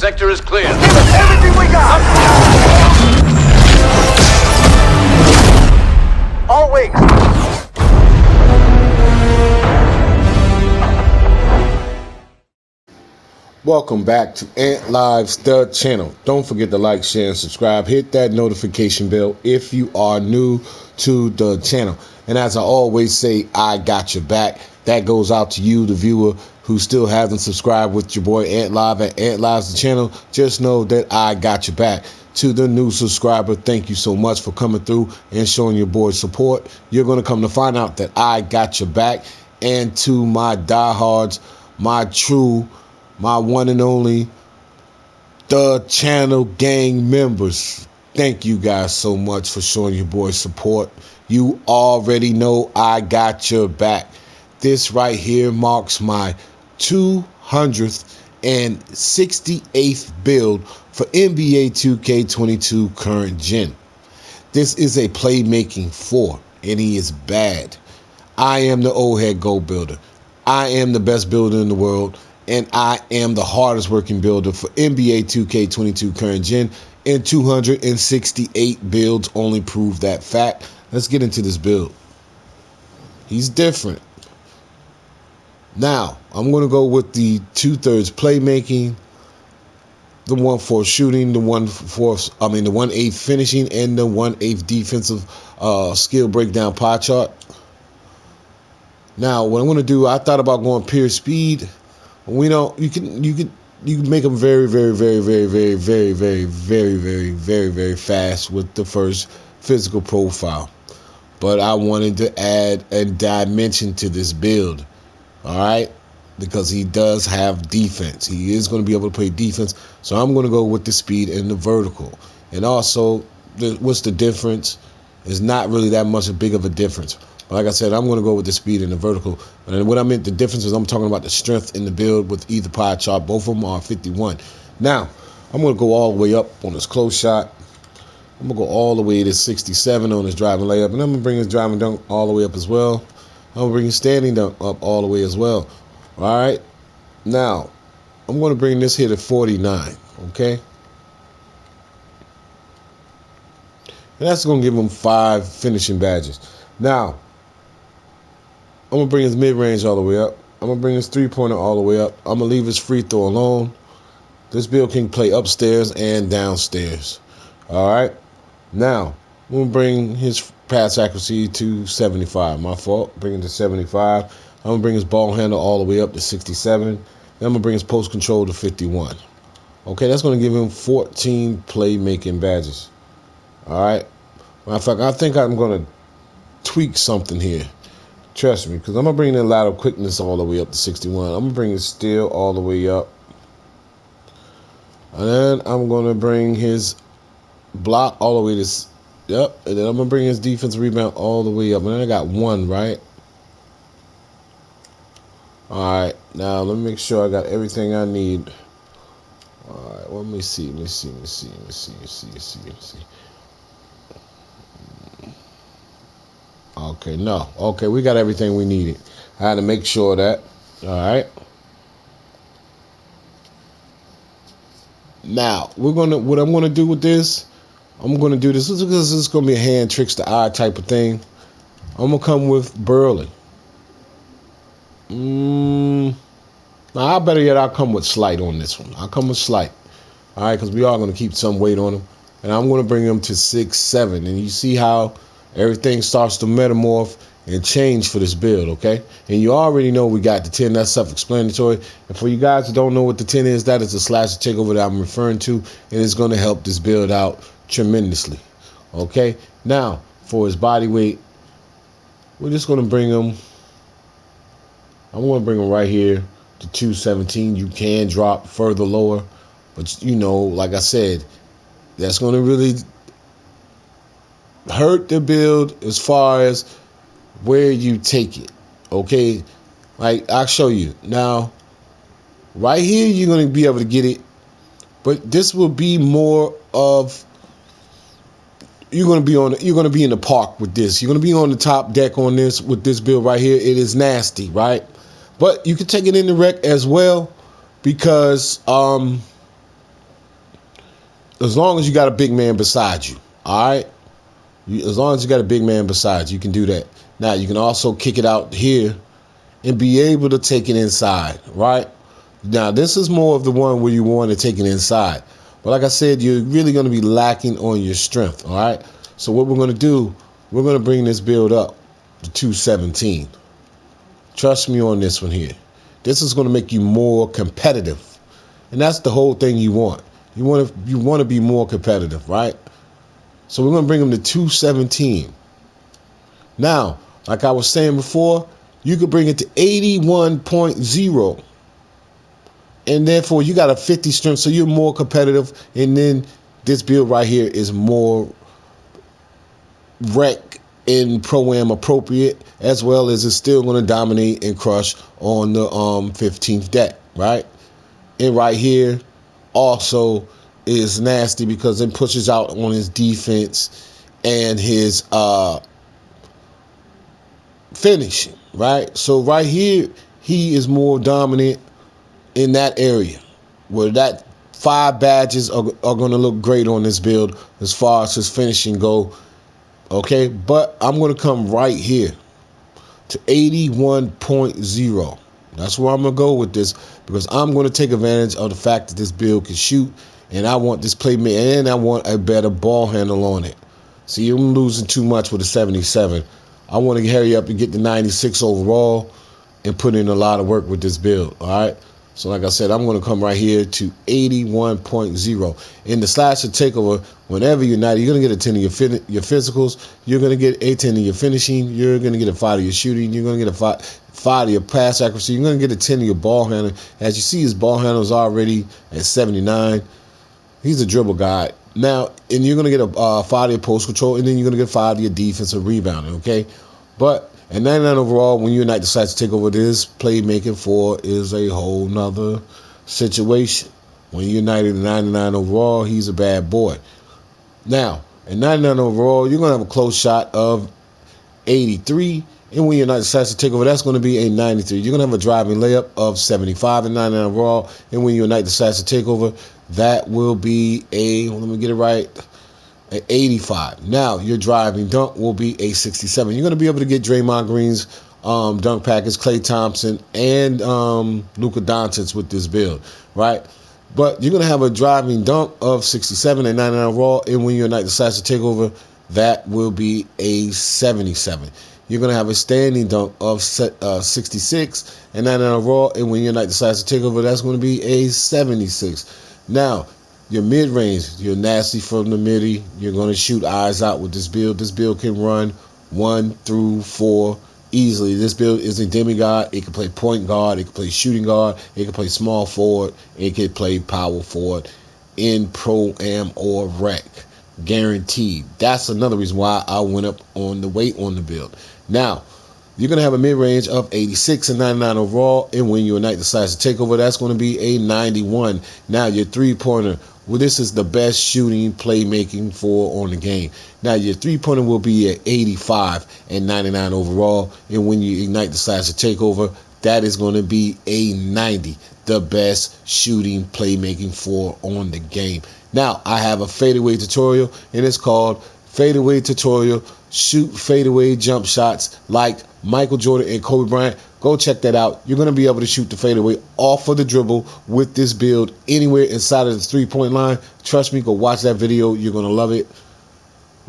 sector is clear. Give us everything we got! All wings! Welcome back to Ant Live's The Channel. Don't forget to like, share, and subscribe. Hit that notification bell if you are new to the channel. And as I always say, I got your back. That goes out to you, the viewer, who still hasn't subscribed with your boy Ant Live at Ant Live's The Channel. Just know that I got your back. To the new subscriber, thank you so much for coming through and showing your boy support. You're going to come to find out that I got your back. And to my diehards, my one and only The Channel gang members, thank you guys so much for showing your boy support. You already know I got your back. This right here marks my 268th build for NBA 2K22 current gen. This is a Playmaking 4, and he is bad. I am the old head gold builder. I am the best builder in the world. And I am the hardest working builder for NBA 2K22 current gen, and 268 builds only prove that fact. Let's get into this build. He's different. Now, I'm going to go with the 2/3 playmaking, the 1/4 shooting, the 1/8 finishing, and the 1/8 defensive skill breakdown pie chart. Now, what I'm going to do, I thought about going pure speed. You can make them very fast with the first physical profile. But I wanted to add a dimension to this build, all right? Because he does have defense. He is going to be able to play defense. So I'm going to go with the speed and the vertical. And also, what's the difference? It's not really that much big of a difference. Like I said, I'm going to go with the speed and the vertical. And what I meant, the difference is I'm talking about the strength in the build with either pie chart. Both of them are 51. Now, I'm going to go all the way up on his close shot. I'm going to go all the way to 67 on his driving layup. And I'm going to bring his driving dunk all the way up as well. I'm going to bring his standing dunk up all the way as well. All right. Now, I'm going to bring this here to 49. Okay. And that's going to give him 5 finishing badges. Now, I'm going to bring his mid-range all the way up. I'm going to bring his three-pointer all the way up. I'm going to leave his free throw alone. This build can play upstairs and downstairs. All right. Now, I'm going to bring his pass accuracy to 75. My fault. Bring it to 75. I'm going to bring his ball handle all the way up to 67. Then I'm going to bring his post control to 51. Okay, that's going to give him 14 playmaking badges. All right. Matter of fact, I think I'm going to tweak something here. Trust me, because I'm going to bring the lateral quickness all the way up to 61. I'm going to bring his steal all the way up. And then I'm going to bring his block all the way to... Yep. And then I'm going to bring his defensive rebound all the way up. And then I got 1, right? All right. Now, let me make sure I got everything I need. All right. Let me see. Okay, no. Okay, we got everything we needed. I had to make sure of that. All right. Now, what I'm gonna do with this, I'm gonna do this because this is gonna be a hand tricks the eye type of thing. I'm gonna come with Burley. Now, I better yet, I'll come with Slight on this one. I'll come with Slight. All right, because we are gonna keep some weight on him, and I'm gonna bring him to 6'7", and you see how everything starts to metamorph and change for this build, okay? And you already know we got the 10. That's self-explanatory. And for you guys who don't know what the 10 is, that is the slasher takeover that I'm referring to, and it's going to help this build out tremendously, okay? Now, for his body weight, we're just going to bring him, I'm going to bring him right here to 217. You can drop further lower, but, you know, like I said, that's going to really hurt the build as far as where you take it, okay? Like, I'll show you. Now, right here, you're going to be able to get it, but this will be more of, you're going to be in the park with this. You're going to be on the top deck on this with this build right here. It is nasty, right? But you can take it in the rec as well because as long as you got a big man beside you, all right? As long as you got a big man beside you, you can do that. Now, you can also kick it out here and be able to take it inside, right? Now, this is more of the one where you want to take it inside. But like I said, you're really going to be lacking on your strength, all right? So what we're going to do, we're going to bring this build up to 217. Trust me on this one here. This is going to make you more competitive. And that's the whole thing you want. You want to be more competitive, right? So we're going to bring them to 217. Now, like I was saying before, you could bring it to 81.0. And therefore, you got a 50 strength, so you're more competitive. And then this build right here is more rec and pro-am appropriate, as well as it's still going to dominate and crush on the 15th deck, right? And right here also is nasty because it pushes out on his defense and his finishing, right? So right here, he is more dominant in that area where that 5 badges are going to look great on this build as far as his finishing go. Okay, but I'm going to come right here to 81.0. That's where I'm going to go with this because I'm going to take advantage of the fact that this build can shoot, and I want this playmaker, and I want a better ball handle on it. See, I'm losing too much with the 77. I want to hurry up and get the 96 overall and put in a lot of work with this build, all right? So like I said, I'm going to come right here to 81.0. In the slasher takeover, whenever you're not, you're going to get a 10 of your physicals. You're going to get a 10 of your finishing. You're going to get a 5 of your shooting. You're going to get a 5 of your pass accuracy. You're going to get a 10 of your ball handling. As you see, his ball handle is already at 79. He's a dribble guy. Now, and you're going to get a 5 of your post control, and then you're going to get 5 of your defensive rebounding, okay? But at 99 overall, when Unite decides to take over this, playmaking 4 is a whole nother situation. When United at 99 overall, he's a bad boy. Now, at 99 overall, you're going to have a close shot of 83. And when United decides to take over, that's going to be a 93. You're going to have a driving layup of 75 and 99 overall. And when United decides to take over, that will be a, let me get it right, an 85. Now, your driving dunk will be a 67. You're going to be able to get Draymond Green's dunk package, Klay Thompson, and Luka Doncic with this build, right? But you're going to have a driving dunk of 67 and 99 overall. And when United decides to take over, that will be a 77. You're going to have a standing dunk of 66 and 99 overall. And when United decides to take over, that's going to be a 76. Now, your mid-range, you're nasty from the midi. You're going to shoot eyes out with this build. This build can run 1 through 4 easily. This build is a demigod. It can play point guard. It can play shooting guard. It can play small forward. It can play power forward in pro-am or rec. Guaranteed. That's another reason why I went up on the weight on the build. Now, you're going to have a mid-range of 86 and 99 overall. And when Unite decides to take over, that's going to be a 91. Now, your three-pointer. Well, this is the best shooting playmaking 4 on the game. Now, your three-pointer will be at 85 and 99 overall. And when you Ignite decides to take over, that is going to be a 90. The best shooting playmaking 4 on the game. Now, I have a fadeaway tutorial, and it's called Fadeaway Tutorial. Shoot fadeaway jump shots like Michael Jordan and Kobe Bryant. Go check that out. You're going to be able to shoot the fadeaway off of the dribble with this build anywhere inside of the three-point line. Trust me, go watch that video. You're going to love it.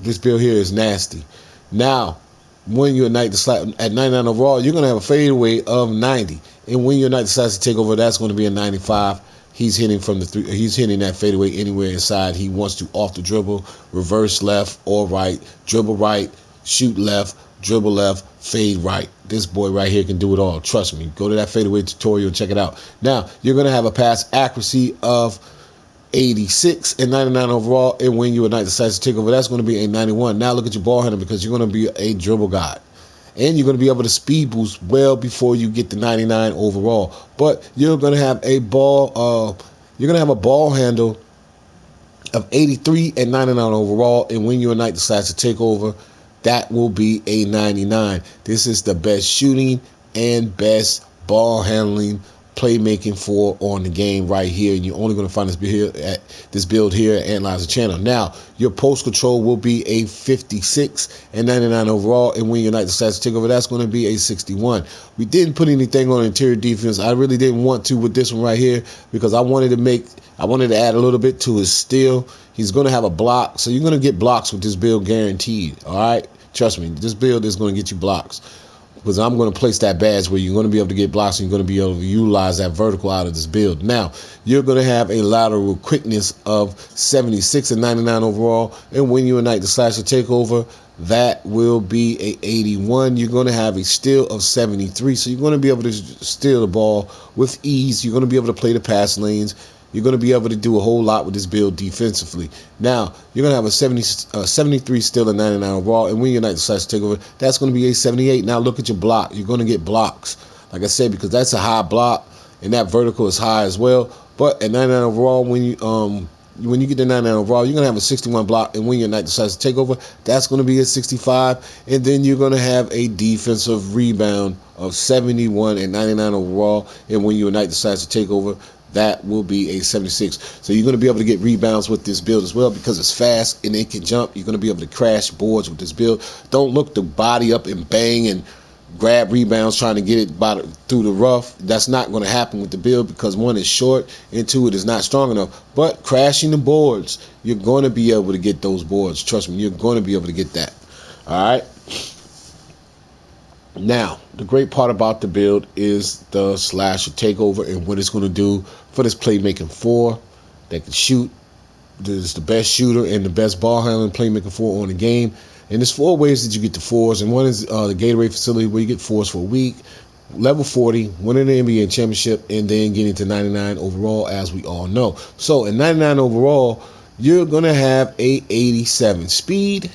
This build here is nasty. Now, when you're at 99 overall, you're going to have a fadeaway of 90. And when your Knight decides to take over, that's going to be a 95. He's hitting from the three. He's hitting that fadeaway anywhere inside. He wants to off the dribble, reverse left or right, dribble right, shoot left, dribble left, fade right. This boy right here can do it all. Trust me. Go to that fadeaway tutorial and check it out. Now, you're going to have a pass accuracy of 86 and 99 overall. And when your Knight decides to take over, that's going to be a 91. Now, look at your ball handler because you're going to be a dribble god. And you're going to be able to speed boost well before you get the 99 overall. But you're going to have a ball handle of 83 and 99 overall. And when your Knight decides to take over, that will be a 99. This is the best shooting and best ball handling Playmaking 4 on the game right here, and you're only going to find this build here at Analyzer Channel. Now, your post control will be a 56 and 99 overall, and when United decides to take over, that's going to be a 61. We didn't put anything on interior defense. I really didn't want to with this one right here because I wanted to add a little bit to his steal. He's going to have a block, so you're going to get blocks with this build guaranteed. All right, trust me, this build is going to get you blocks. Because I'm going to place that badge where you're going to be able to get blocks and you're going to be able to utilize that vertical out of this build. Now, you're going to have a lateral quickness of 76 and 99 overall. And when you ignite the slasher takeover, that will be a 81. You're going to have a steal of 73. So you're going to be able to steal the ball with ease. You're going to be able to play the pass lanes. You're going to be able to do a whole lot with this build defensively. Now, you're going to have a 73 still a 99 overall, and when United decides to take over, that's going to be a 78. Now, look at your block. You're going to get blocks, like I said, because that's a high block, and that vertical is high as well. But at 99 overall, when you get to 99 overall, you're going to have a 61 block, and when United decides to take over, that's going to be a 65. And then you're going to have a defensive rebound of 71 and 99 overall, and when United decides to take over, that will be a 76. So you're going to be able to get rebounds with this build as well because it's fast and it can jump. You're going to be able to crash boards with this build. Don't look to body up and bang and grab rebounds trying to get it through the rough. That's not going to happen with the build because one is short and two, it is not strong enough. But crashing the boards, you're going to be able to get those boards. Trust me, you're going to be able to get that. All right. Now, the great part about the build is the slasher takeover and what it's going to do for this playmaking 4 that can shoot. This is the best shooter and the best ball handling playmaking 4 on the game. And there's 4 ways that you get the 4s. And one is the Gatorade facility where you get 4s for a week. Level 40, winning the NBA championship, and then getting to 99 overall, as we all know. So, in 99 overall, you're going to have a 87 speed,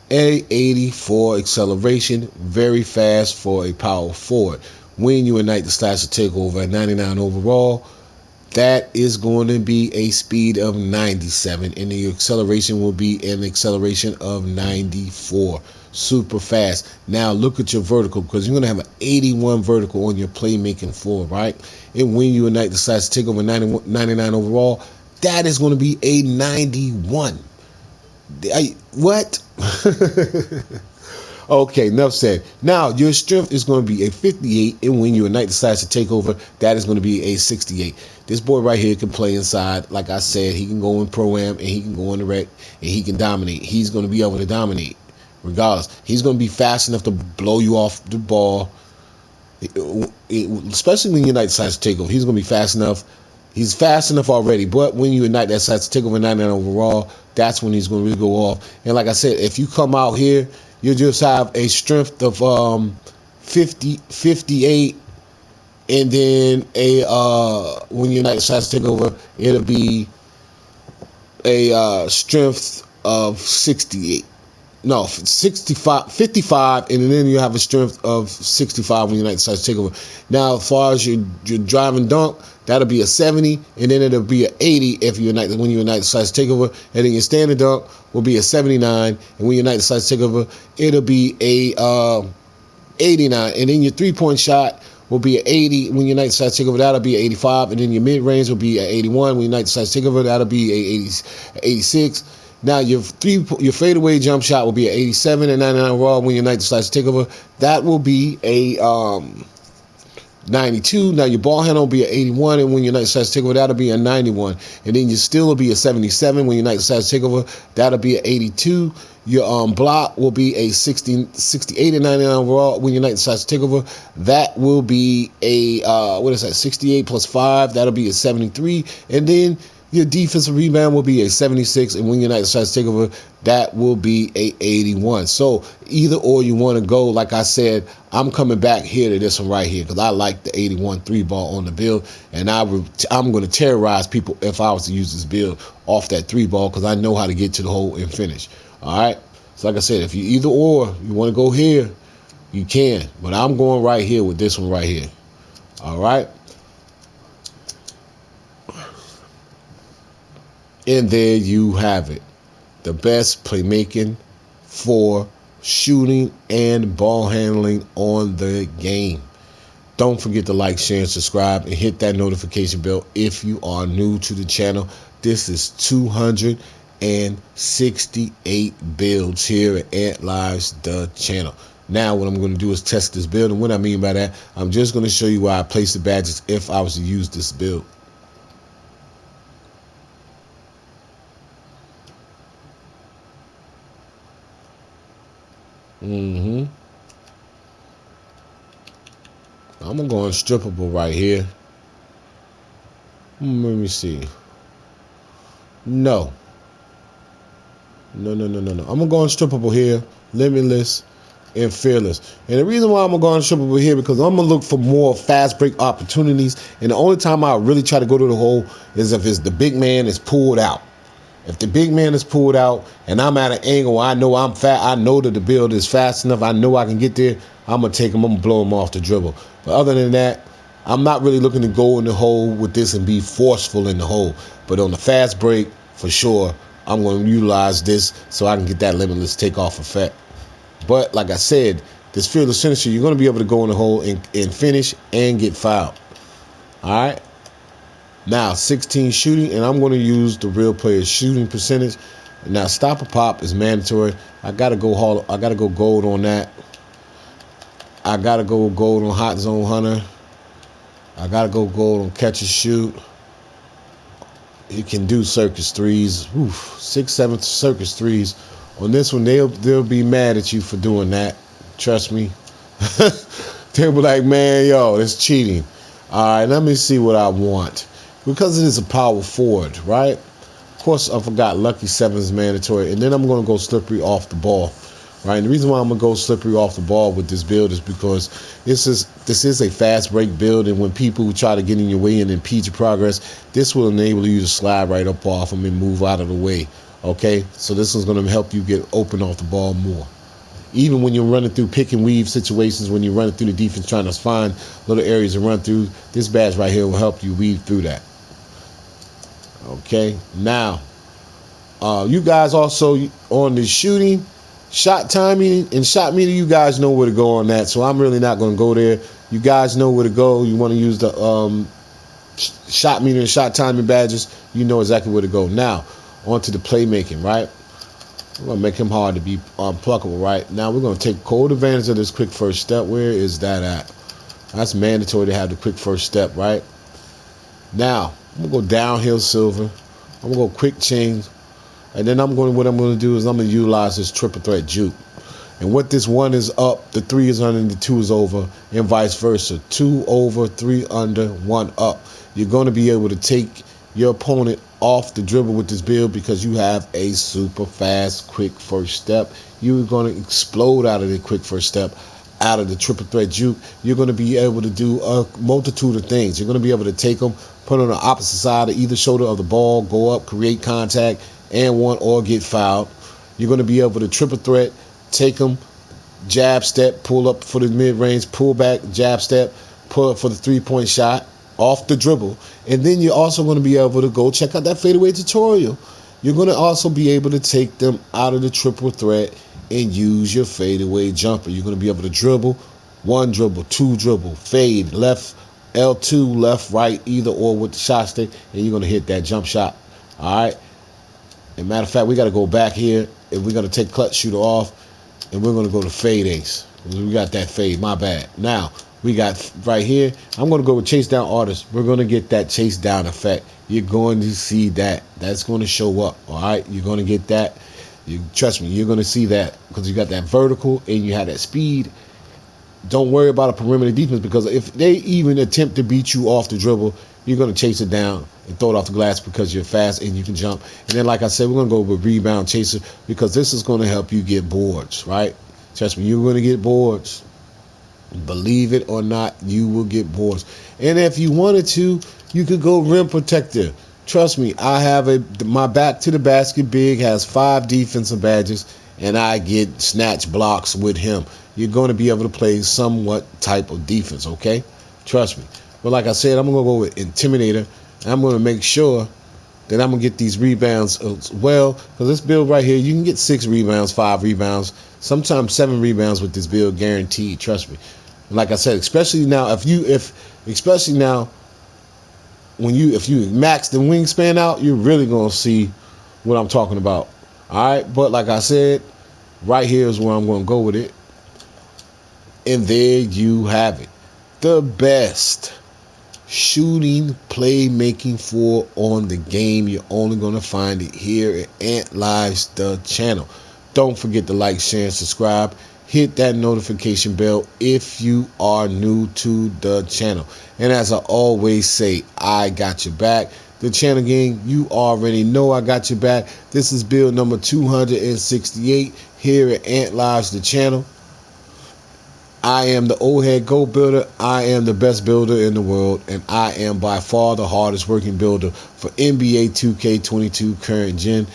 a 84 acceleration, very fast for a power forward. When you ignite the slasher takeover at 99 overall, that is going to be a speed of 97, and the acceleration will be an acceleration of 94. Super fast. Now look at your vertical, because you're going to have an 81 vertical on your playmaking 4, right? And when you ignite the slasher takeover 99 overall, that is going to be a 91. What? Okay, enough said. Now, your strength is going to be a 58, and when you ignite the slasher takeover, that is going to be a 68. This boy right here can play inside. Like I said, he can go in Pro-Am, and he can go in the rec, and he can dominate. He's going to be able to dominate regardless. He's going to be fast enough to blow you off the ball, especially when you ignite the slasher takeover. He's going to be fast enough. He's fast enough already, but when you ignite that slasher takeover 99 overall, that's when he's going to really go off. And like I said, if you come out here, you'll just have a strength of 58, and then when you ignite the slasher takeover, it'll be a strength of 68. No, 65, 55, and then you have a strength of 65 when you ignite the slasher takeover. Now, as far as your driving dunk, that'll be a 70, and then it'll be an 80 if you ignite when you ignite the slasher takeover, and then your standard dunk will be a 79, and when you ignite the slasher takeover, it'll be a 89, and then your 3-point shot will be an 80. When you ignite the slasher takeover, that'll be an 85, and then your mid range will be an 81. When you ignite the slasher takeover, that'll be a 86. Now your fadeaway jump shot will be an 87 and 99 overall. When you ignite the slasher takeover, that will be a 92. Now your ball handle will be an 81, and when you ignite the slasher takeover, that'll be a 91. And then your steal will be a 77. When you ignite the slasher takeover, that'll be an 82. Your block will be a 68 and 99 overall. When you ignite the slasher takeover, that will be a 68 plus 5. That'll be a 73. And then your defensive rebound will be a 76, and when you ignite the slasher takeover, that will be a 81. So either or you want to go, like I said, I'm coming back here to this one right here because I like the 81 3-ball on the build, and I'm going to terrorize people if I was to use this build off that 3-ball because I know how to get to the hole and finish. All right. So like I said, if you either or you want to go here, you can, but I'm going right here with this one right here. All right. And there you have it. The best playmaking for shooting and ball handling on the game. Don't forget to like, share, and subscribe, and hit that notification bell if you are new to the channel. This is 268 builds here at Ant Lives, the channel. Now what I'm going to do is test this build, and what I mean by that, I'm just going to show you where I place the badges if I was to use this build. I'm going to go unstrippable right here. Let me see. No. I'm going to go unstrippable here, limitless, and fearless. And the reason why I'm going to go unstrippable here because I'm going to look for more fast break opportunities. And the only time I really try to go to the hole is if it's the big man is pulled out. If the big man is pulled out and I'm at an angle, I know I'm fat. I know that the build is fast enough. I know I can get there. I'm going to take him. I'm going to blow him off the dribble. But other than that, I'm not really looking to go in the hole with this and be forceful in the hole. But on the fast break, for sure, I'm going to utilize this so I can get that limitless takeoff effect. But like I said, this fearless finisher, you're going to be able to go in the hole and finish and get fouled. All right. Now 16 shooting, and I'm going to use the real player's shooting percentage. Now stop a pop is mandatory. I gotta go gold on that. I gotta go gold on hot zone hunter. I gotta go gold on catch and shoot. He can do circus threes. Oof, 6, 7 circus threes. On this one, they'll be mad at you for doing that. Trust me. They'll be like, man, yo, it's cheating. All right, let me see what I want. Because it is a power forward, right? Of course, I forgot Lucky 7 is mandatory. And then I'm going to go slippery off the ball, right? And the reason why I'm going to go slippery off the ball with this build is because this is a fast break build. And when people try to get in your way and impede your progress, this will enable you to slide right up off them and move out of the way, okay? So this is going to help you get open off the ball more. Even when you're running through pick and weave situations, when you're running through the defense trying to find little areas to run through, this badge right here will help you weave through that. Okay, now you guys also on the shooting, shot timing, and shot meter, you guys know where to go on that, so I'm really not going to go there. You guys know where to go. You want to use the shot meter and shot timing badges, you know exactly where to go. Now, on to the playmaking, right? We're going to make him hard to be unpluckable, right? Now, we're going to take cold advantage of this quick first step. Where is that at? That's mandatory to have the quick first step, right? Now, I'm going to go downhill silver. I'm going to go quick change. And then what I'm going to do is I'm going to utilize this triple threat juke. And what this 1 is up, the 3 is under, and the 2 is over, and vice versa. 2 over, 3 under, 1 up. You're going to be able to take your opponent off the dribble with this build because you have a super fast quick first step. You're going to explode out of the quick first step. Out of the triple threat juke, you're going to be able to do a multitude of things. You're going to be able to take them, put on the opposite side of either shoulder of the ball, go up, create contact, and one or get fouled. You're going to be able to triple threat, take them, jab step, pull up for the mid-range, pull back, jab step, pull up for the three-point shot off the dribble. And then you're also going to be able to go check out that fadeaway tutorial. You're going to also be able to take them out of the triple threat and use your fadeaway jumper. You're going to be able to dribble, 1 dribble, 2 dribble, fade, left, L2, left, right, either or with the shot stick, and you're going to hit that jump shot. All right. And matter of fact, we got to go back here, and we're going to take clutch shooter off, and we're going to go to fade ace. We got that fade. My bad. Now we got right here. I'm going to go with chase down artist. We're going to get that chase down effect. You're going to see that. That's going to show up. All right. You're going to get that. You trust me, you're going to see that because you got that vertical and you have that speed. Don't worry about a perimeter defense because if they even attempt to beat you off the dribble, you're going to chase it down and throw it off the glass because you're fast and you can jump. And then, like I said, we're going to go with rebound chaser because this is going to help you get boards, right? Trust me, you're going to get boards. Believe it or not, you will get boards. And if you wanted to, you could go rim protector. Trust me, I have my back to the basket big has 5 defensive badges, and I get snatch blocks with him. You're going to be able to play somewhat type of defense, okay? Trust me. But like I said, I'm going to go with intimidator, and I'm going to make sure that I'm going to get these rebounds as well. Because this build right here, you can get 6 rebounds, 5 rebounds, sometimes 7 rebounds with this build guaranteed. Trust me. Like I said, especially now, especially now, if you max the wingspan out, you're really gonna see what I'm talking about. All right, but like I said, right here is where I'm gonna go with it, and there you have it, the best shooting playmaking for on the game. You're only gonna find it here at Ant Lives, the channel. Don't forget to like, share, and subscribe. Hit that notification bell if you are new to the channel. And as I always say, I got your back. The channel gang, you already know I got your back. This is build number 268 here at Ant Lives, the channel. I am the old head goat builder. I am the best builder in the world, and I am by far the hardest working builder for NBA 2K22 current gen.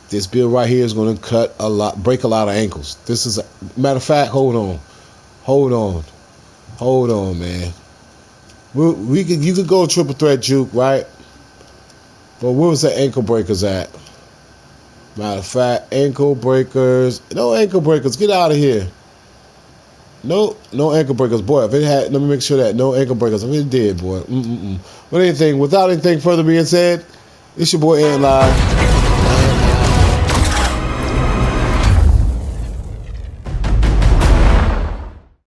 This build right here is going to break a lot of ankles. This is matter of fact. Hold on, man. You could go triple threat juke, right? But where was the ankle breakers at? Matter of fact, ankle breakers. No ankle breakers. Get out of here. No ankle breakers, boy. If it had, let me make sure that no ankle breakers. If it did, boy. But without anything further being said, it's your boy Ant Live.